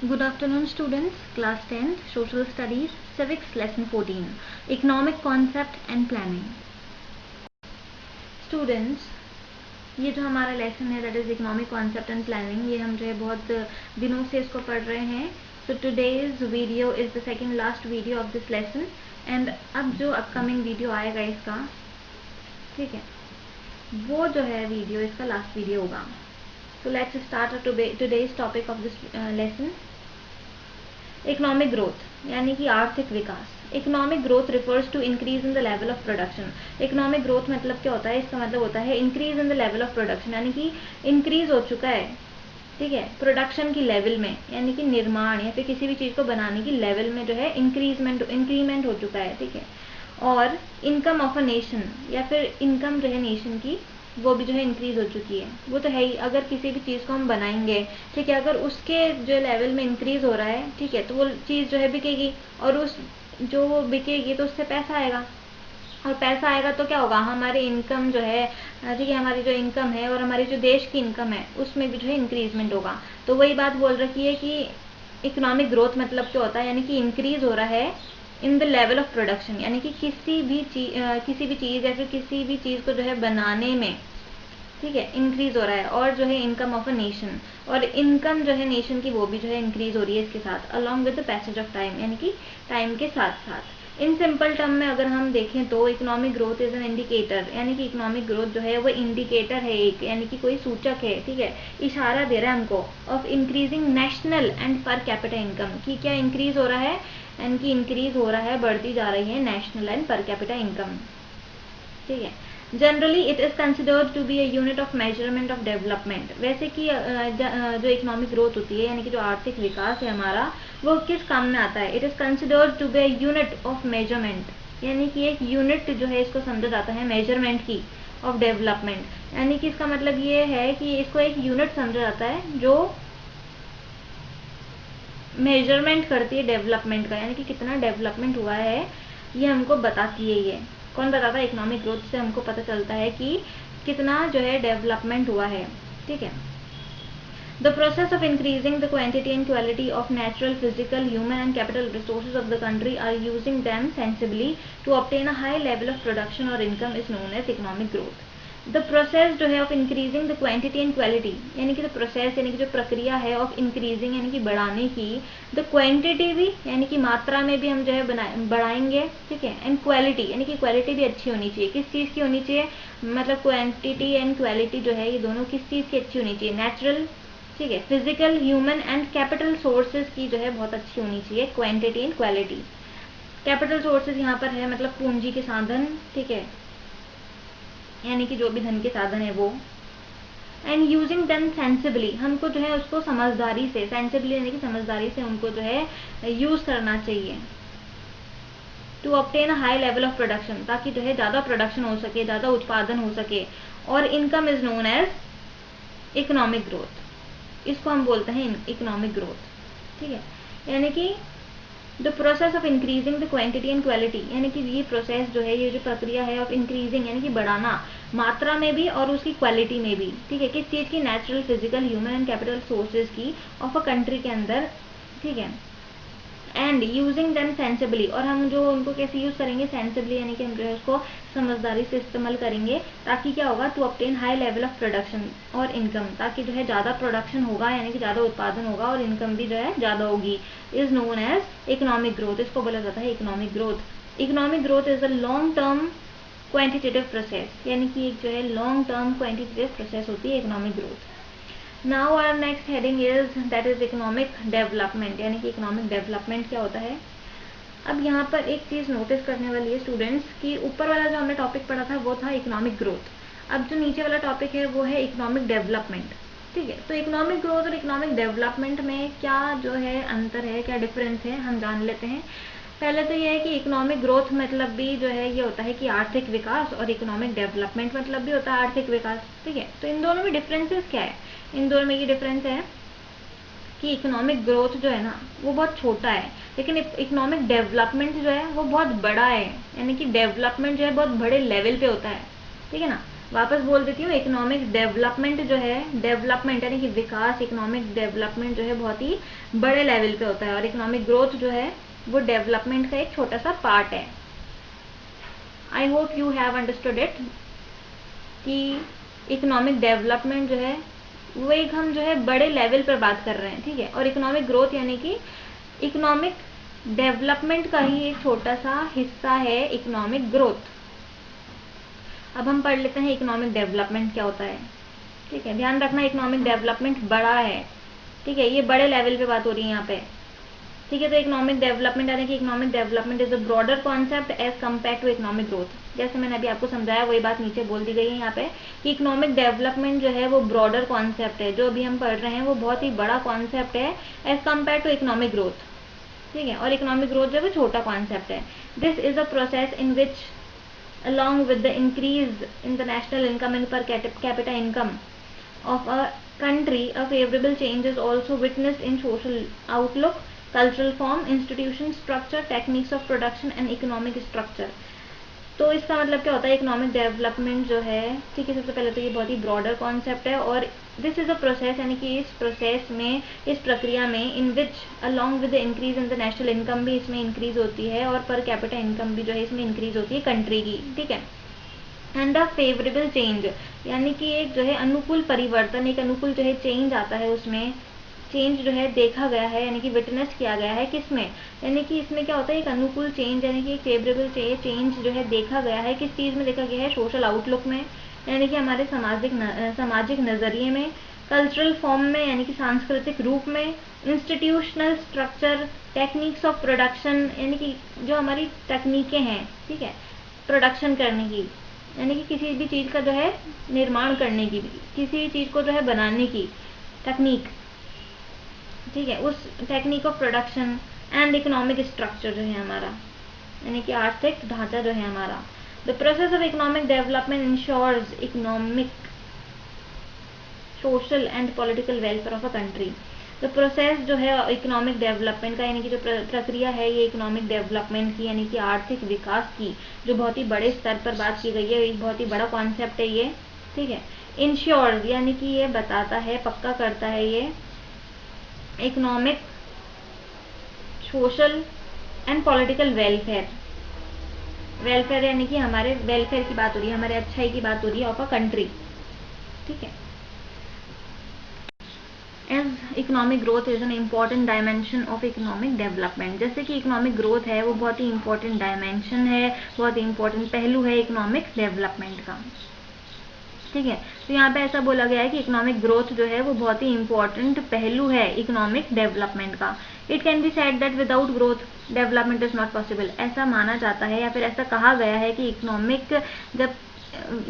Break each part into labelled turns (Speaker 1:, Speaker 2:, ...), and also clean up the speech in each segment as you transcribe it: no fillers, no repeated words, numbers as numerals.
Speaker 1: Good afternoon students, class 10th, social studies, civics lesson 14, economic concept and planning. Students, ये जो हमारा lesson है that is economic concept and planning, ये हम जो है बहुत दिनों से इसको पढ़ रहे हैं. So today's video is the second last video of this lesson and अब जो अपकमिंग वीडियो आएगा इसका, ठीक है, वो जो है वीडियो इसका लास्ट वीडियो होगा. So let's start today's topic of this lesson. Economic growth यानी कि आर्थिक विकास. Economic growth refers to increase in the level of production. Economic growth मतलब क्या होता है? इसका मतलब होता है increase in the level of production, यानी कि इंक्रीज हो चुका है, ठीक है, प्रोडक्शन की लेवल में, यानी कि निर्माण या फिर किसी भी चीज को बनाने की लेवल में जो है इंक्रीमेंट हो चुका है, ठीक है. और इनकम ऑफ अ नेशन या फिर इनकम जो है नेशन की वो भी जो है इंक्रीज हो चुकी है. वो तो है ही, अगर किसी भी चीज़ को हम बनाएंगे, ठीक है, अगर उसके जो लेवल में इंक्रीज हो रहा है, ठीक है, तो वो चीज़ जो है बिकेगी और उस जो वो बिकेगी तो उससे पैसा आएगा और पैसा आएगा तो क्या होगा? हमारी इनकम जो है, ठीक है, हमारी जो इनकम है और हमारी जो देश की इनकम है उसमें भी जो है इंक्रीजमेंट होगा. तो वही बात बोल रखी है कि इकोनॉमिक ग्रोथ मतलब क्या होता है, यानी कि इंक्रीज हो रहा है इन द लेवल ऑफ प्रोडक्शन, यानी कि किसी भी चीज़ या फिर किसी भी चीज़ को जो है बनाने में, ठीक है, इंक्रीज हो रहा है. और जो है इनकम ऑफ अ नेशन, और इनकम जो है नेशन की वो भी जो है इंक्रीज हो रही है इसके साथ, along with the passage of time, यानी कि टाइम के साथ साथ. इन सिंपल टर्म में अगर हम देखें तो economic growth is an indicator, यानी कि इकोनॉमिक ग्रोथ जो है वो इंडिकेटर है एक, यानी कि कोई सूचक है, ठीक है, इशारा दे रहा है हमको of increasing national and per capita income, कि क्या इंक्रीज हो रहा है, यानी कि इंक्रीज हो रहा है, बढ़ती जा रही है national and per capita income, ठीक है. Generally it is considered to be a unit of measurement of development. वैसे कि जो इकोनॉमिक ग्रोथ होती है, यानी कि जो आर्थिक विकास है हमारा, वो किस काम में आता है? It is considered to be a unit of measurement, यानी कि एक यूनिट जो है इसको समझा जाता है मेजरमेंट की ऑफ डेवलपमेंट. यानी कि इसका मतलब ये है कि इसको एक यूनिट समझा जाता है जो मेजरमेंट करती है डेवलपमेंट का, यानी कि कितना डेवलपमेंट हुआ है ये हमको बताती है. ये कौन बताता है? इकोनॉमिक ग्रोथ से हमको पता चलता है कि कितना जो है डेवलपमेंट हुआ है, ठीक है. The process of increasing the quantity and quality of natural, physical, human and capital resources of the country are using them sensibly to obtain a high level of production or income is known as economic growth. The process जो है of increasing the quantity and quality, यानी कि the process यानी कि जो प्रक्रिया है of increasing यानी कि बढ़ाने की, द क्वांटिटी भी यानी कि मात्रा में भी हम जो है बढ़ाएंगे, ठीक है, एंड क्वालिटी यानी कि क्वालिटी भी अच्छी होनी चाहिए. किस चीज़ की होनी चाहिए? मतलब क्वांटिटी एंड क्वालिटी जो है ये दोनों किस चीज़ की अच्छी होनी चाहिए? नेचुरल, ठीक है, physical, human and capital sources की जो है बहुत अच्छी होनी चाहिए quantity and quality. Capital sources यहाँ पर है मतलब पूंजी के साधन, ठीक है, यानी कि जो भी धन के साधन है वो. एंड यूजिंग देम सेंसिबली, हमको जो है उसको समझदारी से, सेंसिबली यानी कि समझदारी से उनको जो है यूज करना चाहिए. To obtain a high level of production, ताकि जो है ज़्यादा प्रोडक्शन हो सके, ज़्यादा उत्पादन हो सके. और income is known as economic growth, इसको हम बोलते हैं इकोनॉमिक ग्रोथ, ठीक है. यानी कि the process of increasing the quantity and quality, यानी कि ये प्रोसेस जो है, ये जो प्रक्रिया है ऑफ इंक्रीजिंग यानी कि बढ़ाना, मात्रा में भी और उसकी क्वालिटी में भी, ठीक है, किस चीज़ की? Natural, physical, human and capital sources की ऑफ अ कंट्री के अंदर, ठीक है. एंड यूजिंग देम सेंसिबली, और हम जो उनको कैसे यूज करेंगे? सेंसिबली, यानी कि हम जो है उसको समझदारी से इस्तेमाल करेंगे, ताकि क्या होगा? To obtain high level of production और इनकम, ताकि जो है ज़्यादा प्रोडक्शन होगा, यानी कि ज़्यादा उत्पादन होगा और इनकम भी जो है ज़्यादा होगी. Is known as economic growth, इसको बोला जाता है economic growth. Economic growth is a long term quantitative process, यानी कि एक जो है लॉन्ग टर्म क्वांटिटेटिव प्रोसेस होती है economic growth. Now our next heading is that is economic development, यानी कि इकोनॉमिक डेवलपमेंट क्या होता है. अब यहाँ पर एक चीज़ नोटिस करने वाली है स्टूडेंट्स कि ऊपर वाला जो हमने टॉपिक पढ़ा था वो था इकोनॉमिक ग्रोथ. अब जो नीचे वाला टॉपिक है वो है इकोनॉमिक डेवलपमेंट, ठीक है. तो इकोनॉमिक ग्रोथ और इकोनॉमिक डेवलपमेंट में क्या जो है अंतर है, क्या डिफरेंस है, हम जान लेते हैं. पहले तो ये है कि इकोनॉमिक ग्रोथ मतलब भी जो है ये होता है कि आर्थिक विकास, और इकोनॉमिक डेवलपमेंट मतलब भी होता है आर्थिक विकास, ठीक है. तो इन दोनों में डिफरेंसेस क्या है? इन दोनों में ये डिफरेंस है कि इकोनॉमिक ग्रोथ जो है ना वो बहुत छोटा है, लेकिन इकोनॉमिक डेवलपमेंट जो है वो बहुत बड़ा है, यानी कि डेवलपमेंट जो है बहुत बड़े लेवल पे होता है, ठीक है ना. वापस बोल देती हूँ, इकोनॉमिक डेवलपमेंट जो है, डेवलपमेंट यानी कि विकास, इकोनॉमिक डेवलपमेंट जो है बहुत ही बड़े लेवल पे होता है, और इकोनॉमिक ग्रोथ जो है वो डेवलपमेंट का एक छोटा सा पार्ट है। I hope you have understood it कि इकोनॉमिक डेवलपमेंट जो है वो एक हम जो है बड़े लेवल पर बात कर रहे हैं, ठीक है, और इकोनॉमिक ग्रोथ यानी कि इकोनॉमिक डेवलपमेंट का ही एक छोटा सा हिस्सा है इकोनॉमिक ग्रोथ। अब हम पढ़ लेते हैं इकोनॉमिक डेवलपमेंट क्या होता है, ठीक है। ध्यान रखना, इकोनॉमिक डेवलपमेंट बड़ा है, ठीक है, ये बड़े लेवल पे बात हो रही है यहाँ पे, ठीक है। तो इकोनॉमिक डेवलपमेंट यानी कि economic development is a broader concept as compare to economic growth. जैसे मैंने अभी आपको समझाया वही बात नीचे बोल दी गई है यहाँ पे कि इकोनॉमिक डेवलपमेंट जो है वो ब्रॉडर कॉन्सेप्ट है, जो अभी हम पढ़ रहे हैं वो बहुत ही बड़ा कॉन्सेप्ट है as compare to economic growth, ठीक है। और इकोनॉमिक ग्रोथ जो है वो छोटा कॉन्सेप्ट है। This is a process in which along with the increase in the national income and per capita income of a country, a favorable change is also witnessed in social outlook, cultural form, institution structure, techniques of production and economic structure। तो इसका मतलब क्या होता है economic development जो है, ठीक है। सबसे पहले तो ये बहुत ही ब्रॉडर कॉन्सेप्ट है, और दिस इज अ प्रोसेस यानी कि इस प्रोसेस में, इस प्रक्रिया में, in which along with the increase in the national income भी इसमें इंक्रीज होती है, और पर कैपिटा इनकम भी जो है इसमें इंक्रीज होती है कंट्री की, ठीक है। एंड द फेवरेबल चेंज यानी कि एक जो है अनुकूल परिवर्तन, एक अनुकूल जो है चेंज आता है, उसमें चेंज जो है देखा गया है यानी कि विटनेस किया गया है, किसमें, यानी कि इसमें क्या होता है एक अनुकूल चेंज यानी कि एक फेवरेबल चेंज जो है देखा गया है, किस चीज़ में देखा गया है, सोशल आउटलुक में यानी कि हमारे सामाजिक नज़रिए में, कल्चरल फॉर्म में यानी कि सांस्कृतिक रूप में, institutional structure, techniques of production यानी कि जो हमारी तकनीकें हैं, ठीक है, प्रोडक्शन करने की, यानी कि किसी भी चीज़ का जो है निर्माण करने की, किसी भी चीज़ को जो है बनाने की तकनीक, ठीक है, उस technique of production and economic structure जो है हमारा, यानी कि आर्थिक ढांचा जो है हमारा। The process of economic development ensures economic, social and political welfare of a country. तो प्रोसेस जो है इकोनॉमिक डेवलपमेंट का यानी कि जो प्रक्रिया है ये इकोनॉमिक डेवलपमेंट की यानी कि आर्थिक विकास की, जो बहुत ही बड़े स्तर पर बात की गई है, एक बहुत ही बड़ा कॉन्सेप्ट है ये, ठीक है। इंश्योर्स यानी कि ये बताता है, पक्का करता है ये economic, social and political welfare, welfare यानी कि हमारे वेलफेयर की बात हो रही है, हमारे अच्छाई की बात हो रही है ऑफ अ कंट्री, ठीक है। As economic growth is an important dimension of economic development, जैसे कि इकोनॉमिक ग्रोथ है वो बहुत ही इंपॉर्टेंट डायमेंशन है, बहुत ही इंपॉर्टेंट पहलू है इकोनॉमिक डेवलपमेंट का, ठीक है। तो यहाँ पे ऐसा बोला गया है कि इकोनॉमिक ग्रोथ जो है वो बहुत ही इंपॉर्टेंट पहलू है इकोनॉमिक डेवलपमेंट का। It can be said that without growth development is not possible, ऐसा माना जाता है या फिर ऐसा कहा गया है कि इकोनॉमिक जब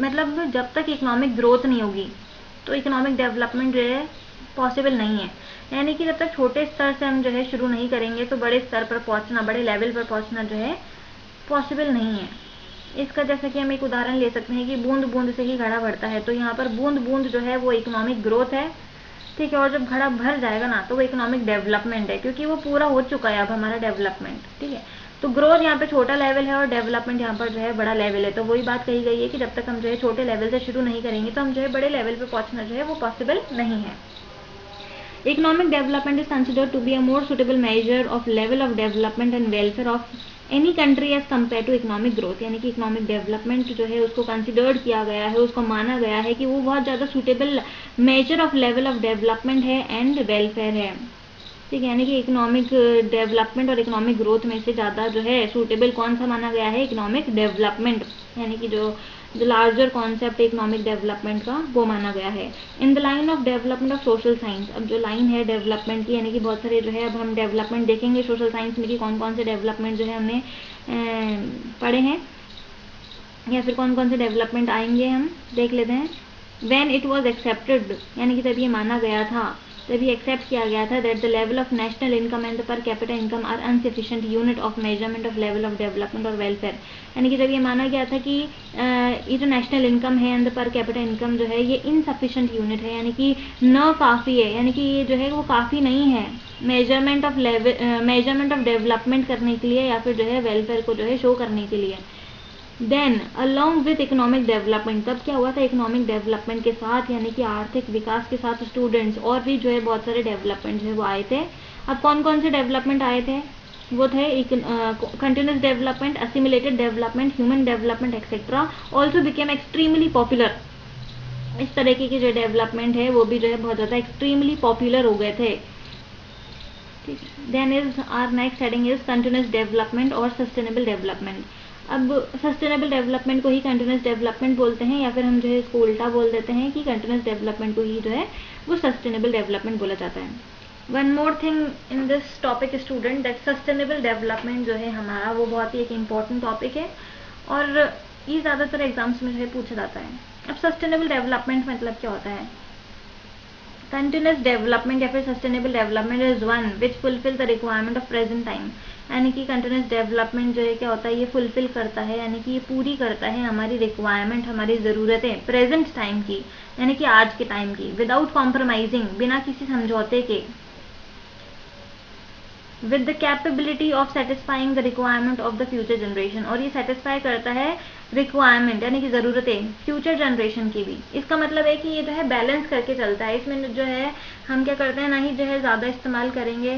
Speaker 1: मतलब जब तक इकोनॉमिक ग्रोथ नहीं होगी तो इकोनॉमिक डेवलपमेंट जो है पॉसिबल नहीं है, यानी कि जब तक छोटे स्तर से हम जो है शुरू नहीं करेंगे तो बड़े स्तर पर पहुंचना, बड़े लेवल पर पहुंचना जो है पॉसिबल नहीं है। इसका जैसे कि हम एक उदाहरण ले सकते हैं कि बूंद बूंद से ही घड़ा भरता है, तो यहाँ पर बूंद बूंद जो है वो इकोनॉमिक ग्रोथ है, ठीक है। और जब घड़ा भर जाएगा ना तो वो इकोनॉमिक डेवलपमेंट है, क्योंकि वो पूरा हो चुका है अब हमारा डेवलपमेंट, ठीक है। तो ग्रोथ यहाँ पे छोटा लेवल है और डेवलपमेंट यहाँ पर जो है बड़ा लेवल है। तो वही बात कही गई है कि जब तक हम जो है छोटे लेवल से शुरू नहीं करेंगे तो हम जो है बड़े लेवल पे पहुंचना जो है वो पॉसिबल नहीं है। Economic development is considered to be a more suitable measure of level of development and welfare of any country as compare to economic growth, यानी कि इकोनॉमिक डेवलपमेंट जो है उसको कंसिडर्ड किया गया है, उसको माना गया है कि वो बहुत ज़्यादा suitable measure of level of development है एंड वेलफेयर है, ठीक है। यानी कि इकोनॉमिक डेवलपमेंट और इकोनॉमिक ग्रोथ में से ज़्यादा जो है सूटेबल कौन सा माना गया है, इकोनॉमिक डेवलपमेंट, यानी कि जो लार्जर कॉन्सेप्ट इकोनॉमिक डेवलपमेंट का वो माना गया है। In the line of development of social science, अब जो लाइन है डेवलपमेंट की यानी कि बहुत सारे जो है अब हम डेवलपमेंट देखेंगे सोशल साइंस में कि कौन कौन से डेवलपमेंट जो है हमने पढ़े हैं या फिर कौन कौन से डेवलपमेंट आएंगे हम देख लेते हैं। व्हेन इट वाज एक्सेप्टेड यानी कि तब ये माना गया था, तभी एक्सेप्ट किया गया था that the level of national income and the per capita income are insufficient unit of measurement of level of development और वेलफेयर, यानी कि जब ये माना गया था कि ये जो नेशनल इनकम है and the per capita income जो है ये इनसफिशिएंट यूनिट है, यानी कि न काफ़ी है, यानी कि ये जो है वो काफ़ी नहीं है मेजरमेंट ऑफ डेवलपमेंट करने के लिए या फिर जो है वेलफेयर को जो है शो करने के लिए, then along with economic development, तब क्या हुआ था, इकोनॉमिक डेवलपमेंट के साथ यानी कि आर्थिक विकास के साथ स्टूडेंट्स और भी जो है बहुत सारे डेवलपमेंट जो है वो आए थे। अब कौन कौन से डेवलपमेंट आए थे, वो थे continuous development, assimilated development, human development etcetera also became extremely popular. इस तरीके के जो डेवलपमेंट है वो भी जो है बहुत ज़्यादा एक्सट्रीमली पॉपुलर हो गए थे। ठीक है, then is our next heading is continuous development और सस्टेनेबल डेवलपमेंट। अब सस्टेनेबल डेवलपमेंट को ही कंटिन्यूस डेवलपमेंट बोलते हैं, या फिर हम जो है इसको उल्टा बोल देते हैं कि कंटिन्यूस डेवलपमेंट को ही जो है वो सस्टेनेबल डेवलपमेंट बोला जाता है। One more thing in this topic student, that sustainable development जो है हमारा वो बहुत ही एक इम्पॉर्टेंट टॉपिक है और ये ज़्यादातर एग्जाम्स में जो है पूछा जाता है। अब सस्टेनेबल डेवलपमेंट मतलब क्या होता है, कंटिन्यूस डेवलपमेंट या फिर sustainable development is one which fulfil the requirement of present time. यानी कि कंटिन्यूस डेवलपमेंट जो है क्या होता है, ये फुलफिल करता है यानी कि ये पूरी करता है हमारी रिक्वायरमेंट, हमारी ज़रूरतें प्रेजेंट टाइम की, यानी कि आज के टाइम की, विदाउट कॉम्प्रोमाइजिंग, बिना किसी समझौते के, with the capability of satisfying the requirement of the future generation. और ये सेटिस्फाई करता है रिक्वायरमेंट यानी कि ज़रूरतें फ्यूचर जनरेशन की भी। इसका मतलब है कि ये जो है बैलेंस करके चलता है, इसमें जो है हम क्या करते हैं, ना ही जो है ज़्यादा इस्तेमाल करेंगे,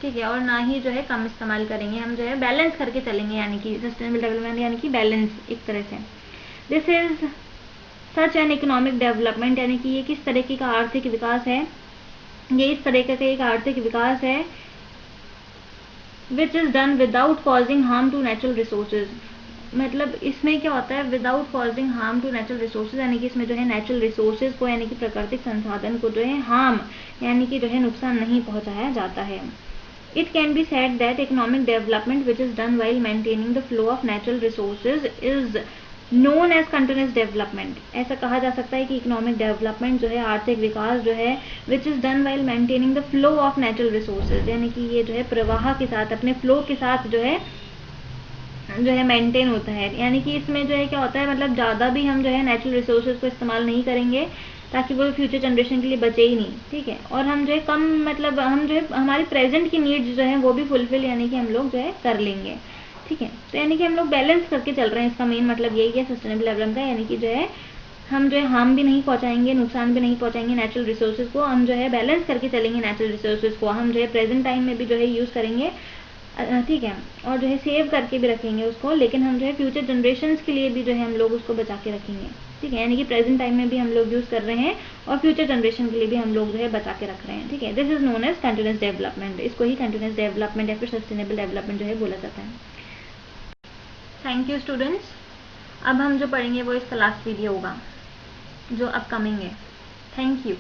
Speaker 1: ठीक है, और ना ही जो है कम इस्तेमाल करेंगे, हम जो है बैलेंस करके चलेंगे, यानी कि सस्टेनेबल डेवलपमेंट यानी कि बैलेंस एक तरह से। This is such an economic development, यानी कि ये किस तरीके का आर्थिक विकास है, ये इस तरीके का एक आर्थिक विकास है which is done without causing harm to natural resources. मतलब इसमें क्या होता है, without causing harm to natural resources, यानी कि इसमें जो है नेचुरल रिसोर्सेज को यानी कि प्राकृतिक संसाधन को जो है हार्म यानी कि जो है नुकसान नहीं पहुंचाया जाता है। It can be said that economic development which is done while maintaining the flow of natural resources is known as continuous development. ऐसा कहा जा सकता है कि इकोनॉमिक डेवलपमेंट जो है आर्थिक विकास जो है विच is done while maintaining the flow of natural resources, यानी कि ये जो है प्रवाह के साथ अपने फ्लो के साथ जो है मेंटेन होता है। यानी कि इसमें जो है क्या होता है, मतलब ज़्यादा भी हम जो है नेचुरल रिसोर्सेज को इस्तेमाल नहीं करेंगे ताकि वो फ्यूचर जनरेशन के लिए बचे ही नहीं, ठीक है, और हम जो है कम मतलब हम जो है हमारी प्रेजेंट की नीड्स जो है वो भी फुलफिल यानी कि हम लोग जो है कर लेंगे, ठीक है। तो यानी कि हम लोग बैलेंस करके चल रहे हैं, इसका मेन मतलब यही है सस्टेनेबल डेवलपमेंट का, यानी कि जो है हम जो है हार्म भी नहीं पहुंचाएंगे, नुकसान भी नहीं पहुंचाएंगे नेचुरल रिसोर्सेज को, हम जो है बैलेंस करके चलेंगे नेचुरल रिसोर्सेज को, हम जो है प्रेजेंट टाइम में भी जो है यूज़ करेंगे, ठीक है, और जो है सेव करके भी रखेंगे उसको, लेकिन हम जो है फ्यूचर जनरेशन्स के लिए भी जो है हम लोग उसको बचा के रखेंगे, ठीक है, यानी कि प्रेजेंट टाइम में भी हम लोग यूज़ कर रहे हैं और फ्यूचर जनरेशन के लिए भी हम लोग जो है बचा के रख रहे हैं, ठीक है। This is known as continuous development, इसको ही कंटिन्यूस डेवलपमेंट या फिर सस्टेनेबल डेवलपमेंट जो है बोला जाता है। Thank you students. अब हम जो पढ़ेंगे वो इसका लास्ट वीडियो होगा जो अपकमिंग है। Thank you.